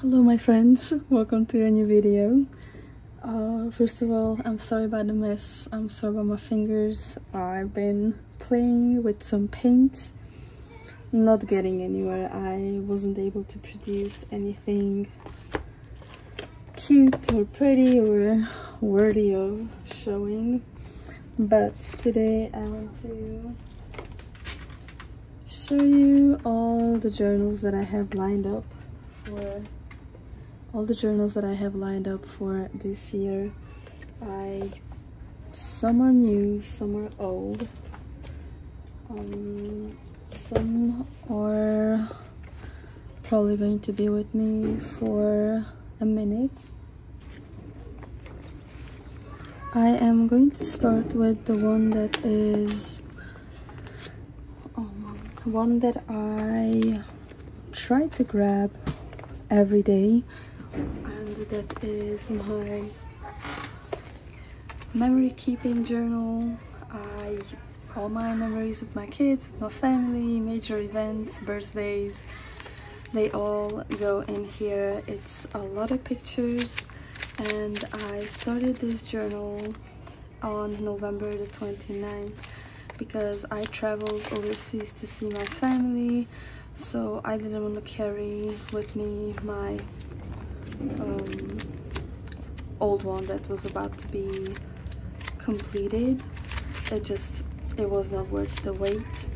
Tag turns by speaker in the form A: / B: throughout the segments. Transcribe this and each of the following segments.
A: Hello my friends, welcome to a new video. First of all, I'm sorry about the mess. I'm sorry about my fingers. I've been playing with some paint, not getting anywhere. I wasn't able to produce anything cute or pretty or worthy of showing, but today I want to show you all the journals that I have lined up for this year. Some are new, some are old, some are probably going to be with me for a minute. I am going to start with the one that is one that I try to grab every day, and that is my memory keeping journal. All my memories with my kids, with my family, major events, birthdays, they all go in here. It's a lot of pictures, and I started this journal on November the 29th because I traveled overseas to see my family, so I didn't want to carry with me my old one that was about to be completed. It was not worth the wait,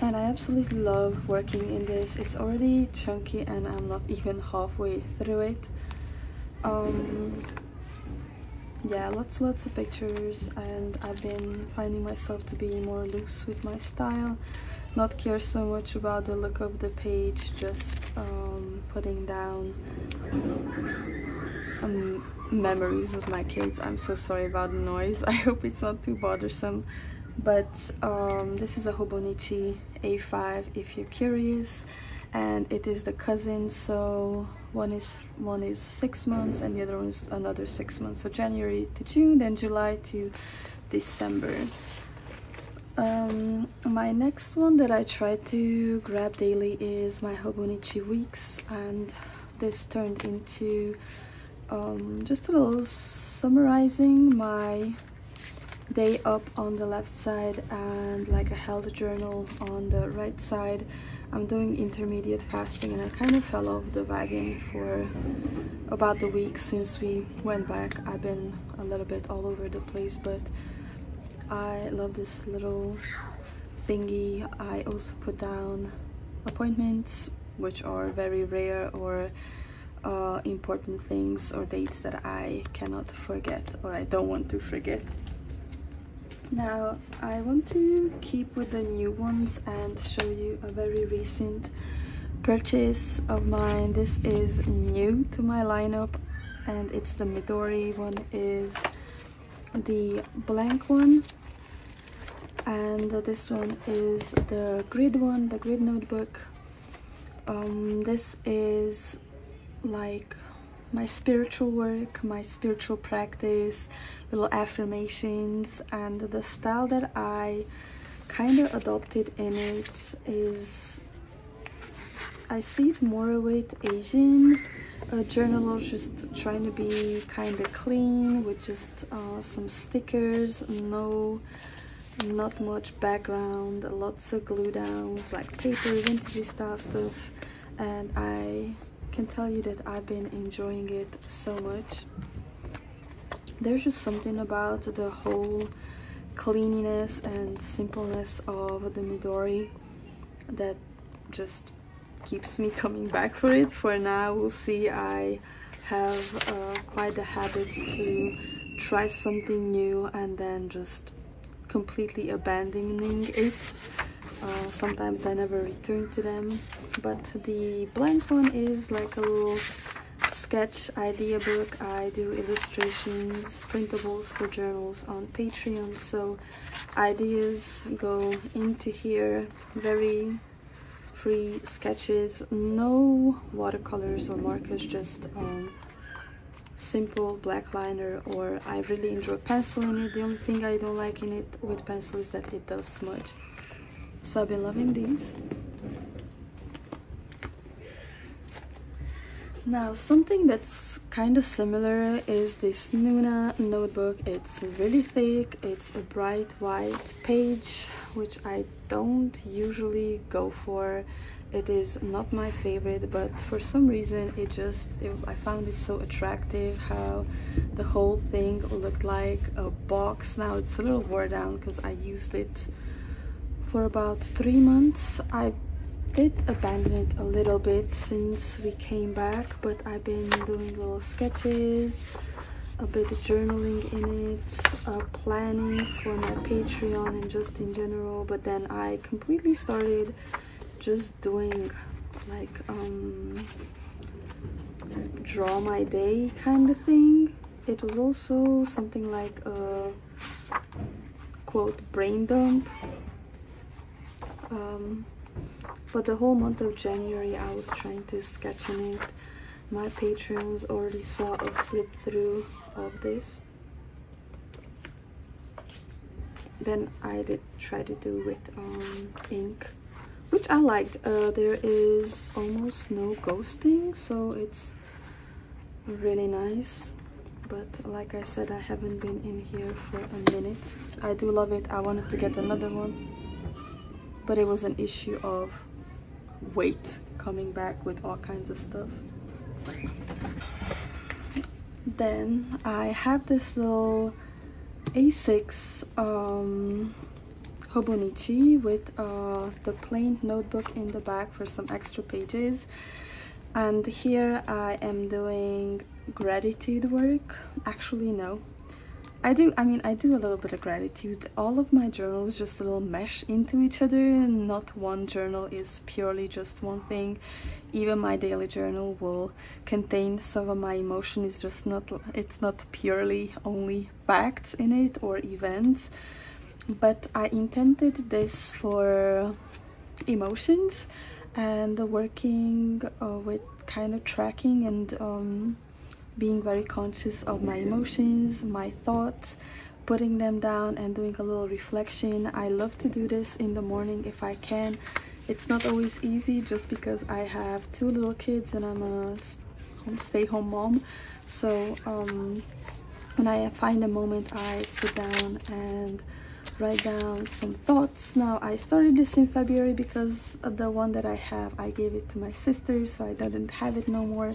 A: and I absolutely love working in this. It's already chunky and I'm not even halfway through it. Yeah, lots of pictures, and I've been finding myself to be more loose with my style, not care so much about the look of the page, just putting down memories of my kids. I'm so sorry about the noise. I hope it's not too bothersome, but this is a Hobonichi A5 if you're curious, and it is the cousin, so one is 6 months and the other one is another 6 months, so January to June, then July to December. My next one that I try to grab daily is my Hobonichi Weeks, and this turned into just a little summarizing my day up on the left side and like a health journal on the right side. I'm doing intermediate fasting, and I kind of fell off the wagon for about the week since we went back. I've been a little bit all over the place, but I love this little thingy. I also put down appointments, which are very rare, or important things or dates that I cannot forget or I don't want to forget. Now I want to keep with the new ones and show you a very recent purchase of mine. This is new to my lineup, and it's the Midori one, is the blank one, and this one is the grid one, the grid notebook. This is like my spiritual work, my spiritual practice, little affirmations, and the style that I kind of adopted in it is, I see it more with Asian journals, just trying to be kind of clean with just some stickers, not much background, lots of glue downs, like paper, vintage style stuff, and I can tell you that I've been enjoying it so much. There's just something about the whole cleanliness and simpleness of the Midori that just keeps me coming back for it. For now, we'll see. I have quite the habit to try something new and then just completely abandoning it. Sometimes I never return to them, but the blank one is like a little sketch idea book. I do illustrations, printables for journals on Patreon, so ideas go into here. Very free sketches, no watercolors or markers, just simple black liner, or I really enjoy pencil in it. The only thing I don't like in it with pencil is that it does smudge. So I've been loving these. Now, something that's kind of similar is this Nuuna notebook. It's really thick, it's a bright white page, which I don't usually go for. It is not my favorite, but for some reason I found it so attractive how the whole thing looked like a box. Now it's a little worn down because I used it for about 3 months. I did abandon it a little bit since we came back, but I've been doing little sketches, a bit of journaling in it, planning for my Patreon and just in general. But then I completely started just doing like draw my day kind of thing. It was also something like a quote brain dump. But the whole month of January I was trying to sketch in it. My patrons already saw a flip through of this. Then I did try to do with ink, which I liked. There is almost no ghosting, so it's really nice. But like I said, I haven't been in here for a minute. I do love it. I wanted to get another one, but it was an issue of weight coming back with all kinds of stuff. Then I have this little A6 Hobonichi with the plain notebook in the back for some extra pages. And here I am doing gratitude work. Actually, no. I do a little bit of gratitude. All of my journals just a little mesh into each other. Not one journal is purely just one thing. Even my daily journal will contain some of my emotions. It's not purely only facts in it or events. But I intended this for emotions and working with kind of tracking and being very conscious of my emotions, my thoughts, putting them down and doing a little reflection. I love to do this in the morning if I can. It's not always easy just because I have 2 little kids and I'm a stay-home mom. So when I find a moment, I sit down and write down some thoughts. Now I started this in February because the one that I have, I gave it to my sister, so I didn't have it no more.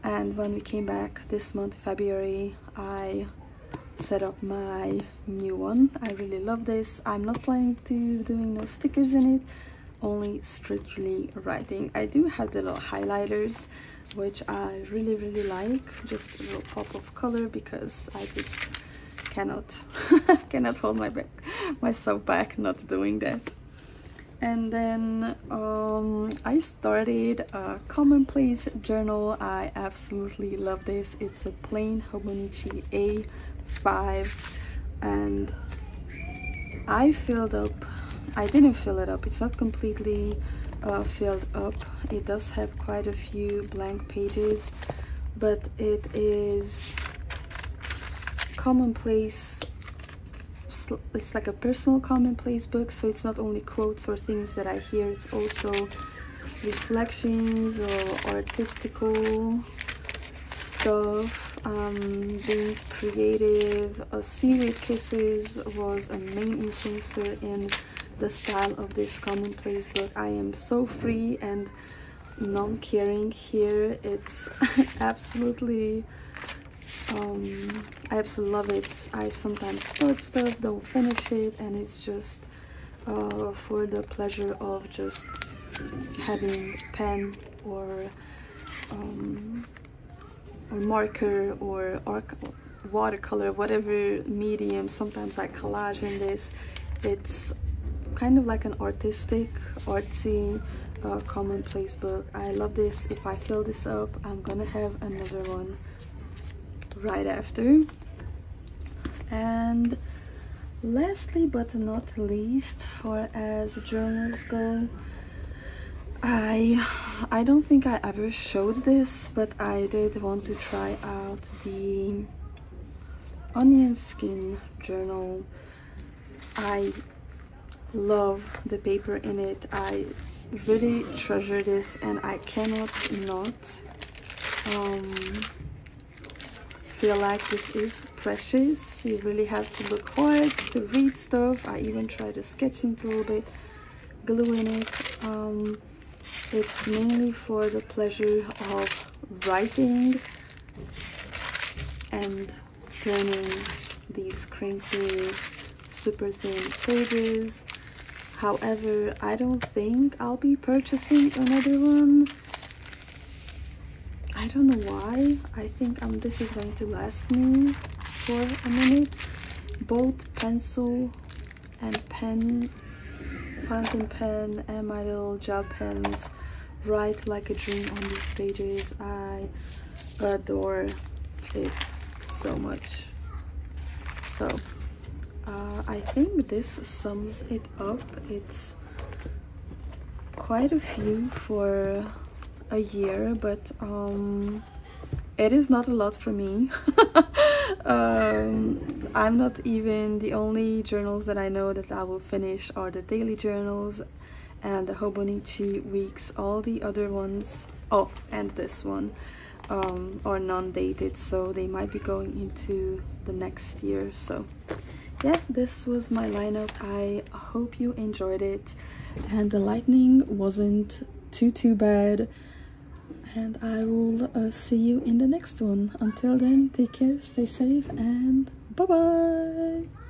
A: And when we came back this month, February, I set up my new one. I really love this. I'm not planning to doing no stickers in it, only strictly writing. I do have the little highlighters, which I really like. Just a little pop of color because I just cannot hold myself back not doing that. And then I started a commonplace journal. I absolutely love this. It's a plain Hobonichi A5, and I didn't fill it up. It's not completely filled up. It does have quite a few blank pages, but it is commonplace. It's like a personal commonplace book, so it's not only quotes or things that I hear, it's also reflections or artistical stuff, being creative. Seaweed Kisses was a main influencer in the style of this commonplace book. I am so free and non-caring here. It's absolutely I absolutely love it. I sometimes start stuff, don't finish it, and it's just for the pleasure of just having pen or marker or watercolor, whatever medium. Sometimes I collage in this. It's kind of like an artsy commonplace book. I love this. If I fill this up, I'm gonna have another one right after. And lastly but not least, for as journals go, I don't think I ever showed this, but I did want to try out the onion skin journal. I love the paper in it. I really treasure this, and I cannot not feel like this is precious. You really have to look hard to read stuff. I even tried a sketching tool bit, glue in it. It's mainly for the pleasure of writing and turning these crinkly, super thin pages. However, I don't think I'll be purchasing another one. I don't know why. I think this is going to last me for a minute. Both pencil and pen, fountain pen, and my little gel pens write like a dream on these pages. I adore it so much. So I think this sums it up. It's quite a few for a year, but it is not a lot for me. I'm not even, the only journals that I know that I will finish are the daily journals and the Hobonichi weeks. All the other ones, oh, and this one, are non-dated, so they might be going into the next year. So yeah, this was my lineup. I hope you enjoyed it, and the lightning wasn't too bad. And I will see you in the next one. Until then, take care, stay safe, and bye bye.